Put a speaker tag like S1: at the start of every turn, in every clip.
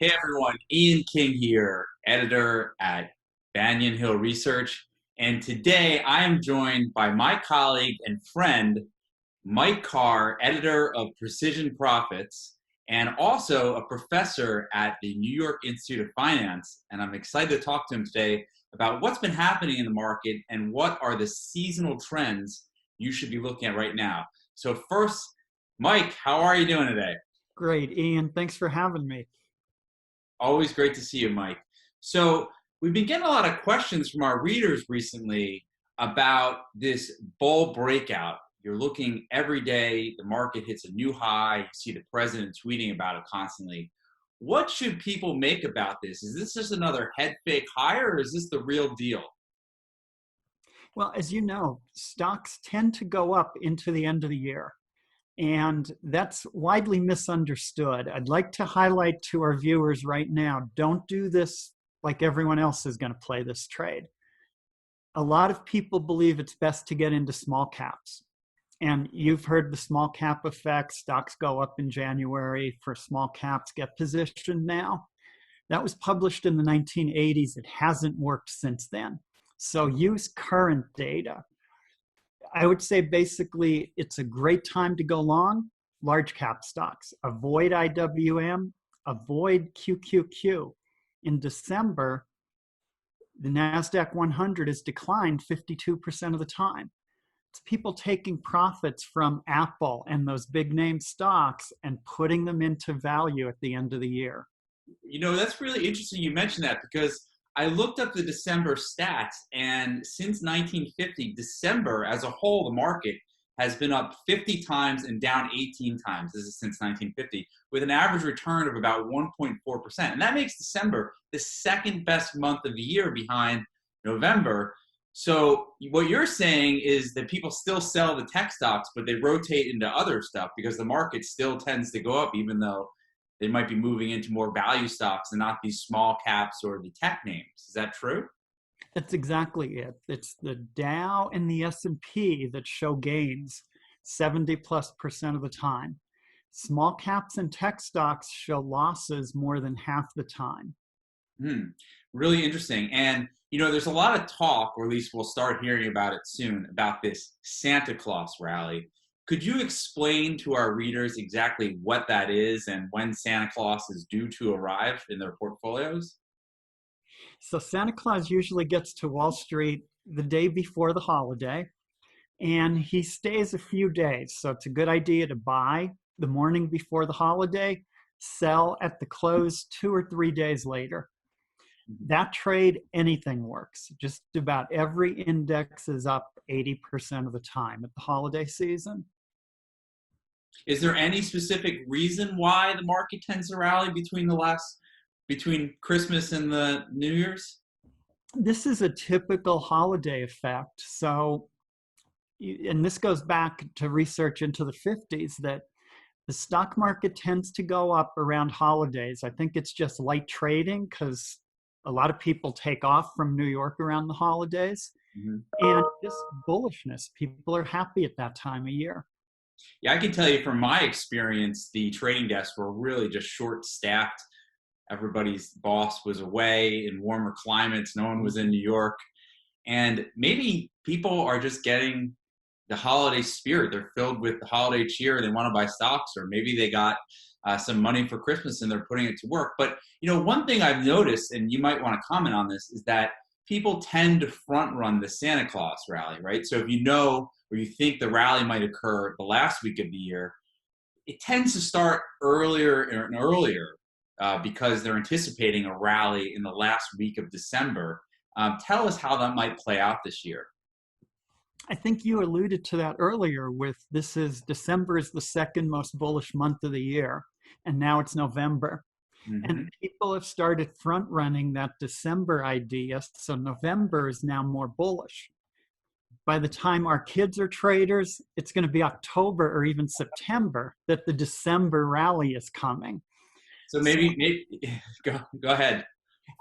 S1: Hey everyone, Ian King here, editor at Banyan Hill Research. And today I am joined by my colleague and friend, Mike Carr, editor of Precision Profits, and also a professor at the New York Institute of Finance. And I'm excited to talk to him today about what's been happening in the market and what are the seasonal trends you should be looking at right now. So first, Mike, how are you doing today?
S2: Great, Ian. Thanks for having me.
S1: Always great to see you, Mike. So, we've been getting a lot of questions from our readers recently about this bull breakout. You're looking every day, the market hits a new high, you see the president tweeting about it constantly. What should people make about this? Is this just another head fake high, or is this the real deal?
S2: Well, as you know, stocks tend to go up into the end of the year, and that's widely misunderstood. I'd like to highlight to our viewers right now, don't do this like everyone else is going to play this trade. A lot of people believe it's best to get into small caps. And you've heard the small cap effect. Stocks go up in January for small caps, get positioned now. That was published in the 1980s. It hasn't worked since then. So use current data. I would say basically it's a great time to go long large cap stocks. Avoid IWM, avoid QQQ. In December, the NASDAQ 100 has declined 52% of the time. It's people taking profits from Apple and those big name stocks and putting them into value at the end of the year.
S1: That's really interesting you mentioned that because I looked up the December stats, and since 1950, December as a whole, the market has been up 50 times and down 18 times. This is since 1950, with an average return of about 1.4%. And that makes December the second best month of the year behind November. So what you're saying is that people still sell the tech stocks, but they rotate into other stuff because the market still tends to go up, even though they might be moving into more value stocks and not these small caps or the tech names. Is that true?
S2: That's exactly it. It's the Dow and the S&P that show gains 70+% of the time. Small caps and tech stocks show losses more than half the time.
S1: Hmm. Really interesting. And, there's a lot of talk, or at least we'll start hearing about it soon, about this Santa Claus rally. Could you explain to our readers exactly what that is and when Santa Claus is due to arrive in their portfolios?
S2: So Santa Claus usually gets to Wall Street the day before the holiday, and he stays a few days. So it's a good idea to buy the morning before the holiday, sell at the close 2 or 3 days later. That trade, anything works. Just about every index is up 80% of the time at the holiday season.
S1: Is there any specific reason why the market tends to rally between Christmas and the New Year's?
S2: This is a typical holiday effect. So, and this goes back to research into the 50s, that the stock market tends to go up around holidays. I think it's just light trading because a lot of people take off from New York around the holidays.
S1: Mhm.
S2: And just bullishness. People are happy at that time of year.
S1: Yeah, I can tell you from my experience, the trading desks were really just short staffed. Everybody's boss was away in warmer climates. No one was in New York. And maybe people are just getting the holiday spirit. They're filled with the holiday cheer. They want to buy stocks, or maybe they got some money for Christmas and they're putting it to work. But one thing I've noticed, and you might want to comment on this, is that people tend to front run the Santa Claus rally, right? So if you know or you think the rally might occur the last week of the year, it tends to start earlier and earlier because they're anticipating a rally in the last week of December. Tell us how that might play out this year.
S2: I think you alluded to that earlier with December is the second most bullish month of the year, and now it's November.
S1: Mm-hmm.
S2: And people have started front running that December idea, so November is now more bullish. By the time our kids are traders, it's going to be October or even September that the December rally is coming.
S1: So
S2: So
S1: maybe go ahead.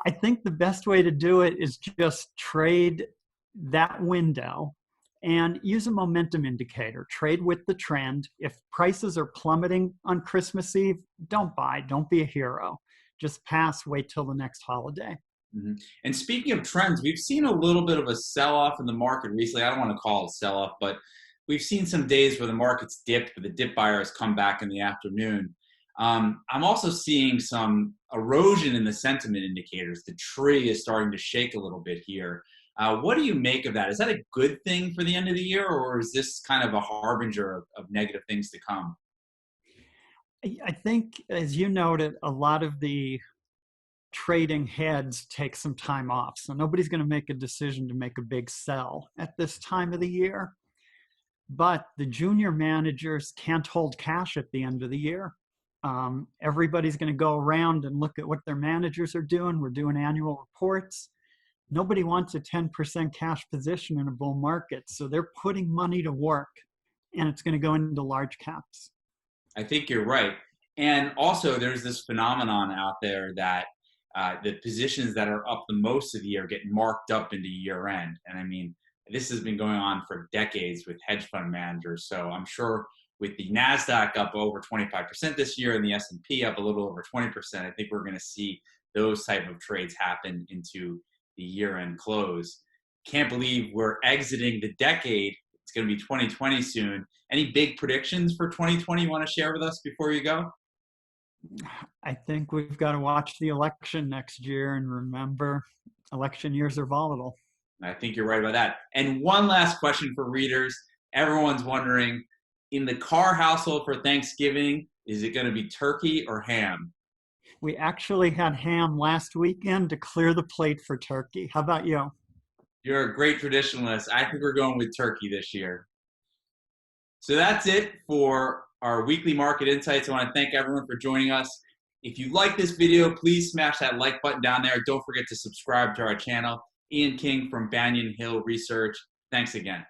S2: I think the best way to do it is just trade that window and use a momentum indicator. Trade with the trend. If prices are plummeting on Christmas Eve, don't buy. Don't be a hero. just pass, wait till the next holiday.
S1: Mhm. And speaking of trends, we've seen a little bit of a sell-off in the market recently. I don't want to call it a sell-off, but we've seen some days where the market's dipped, but the dip buyer has come back in the afternoon. I'm also seeing some erosion in the sentiment indicators. The tree is starting to shake a little bit here. What do you make of that? Is that a good thing for the end of the year, or is this kind of a harbinger of negative things to come?
S2: I think, as you noted, a lot of the trading heads take some time off. So nobody's going to make a decision to make a big sell at this time of the year. But the junior managers can't hold cash at the end of the year. Everybody's going to go around and look at what their managers are doing. We're doing annual reports. Nobody wants a 10% cash position in a bull market. So they're putting money to work, and it's going to go into large caps.
S1: I think you're right. And also, there's this phenomenon out there that the positions that are up the most of the year get marked up into year end. And I mean, this has been going on for decades with hedge fund managers. So I'm sure with the NASDAQ up over 25% this year and the S&P up a little over 20%, I think we're going to see those type of trades happen into the year end close. Can't believe we're exiting the decade. It's going to be 2020 soon. Any big predictions for 2020 you want to share with us before you go?
S2: I think we've got to watch the election next year and remember election years are volatile.
S1: I think you're right about that. And one last question for readers. Everyone's wondering, in the Carr household for Thanksgiving, is it going to be turkey or ham?
S2: We actually had ham last weekend to clear the plate for turkey. How about you?
S1: You're a great traditionalist. I think we're going with turkey this year. So that's it for our weekly market insights. I want to thank everyone for joining us. If you like this video, please smash that like button down there. Don't forget to subscribe to our channel. Ian King from Banyan Hill Research. Thanks again.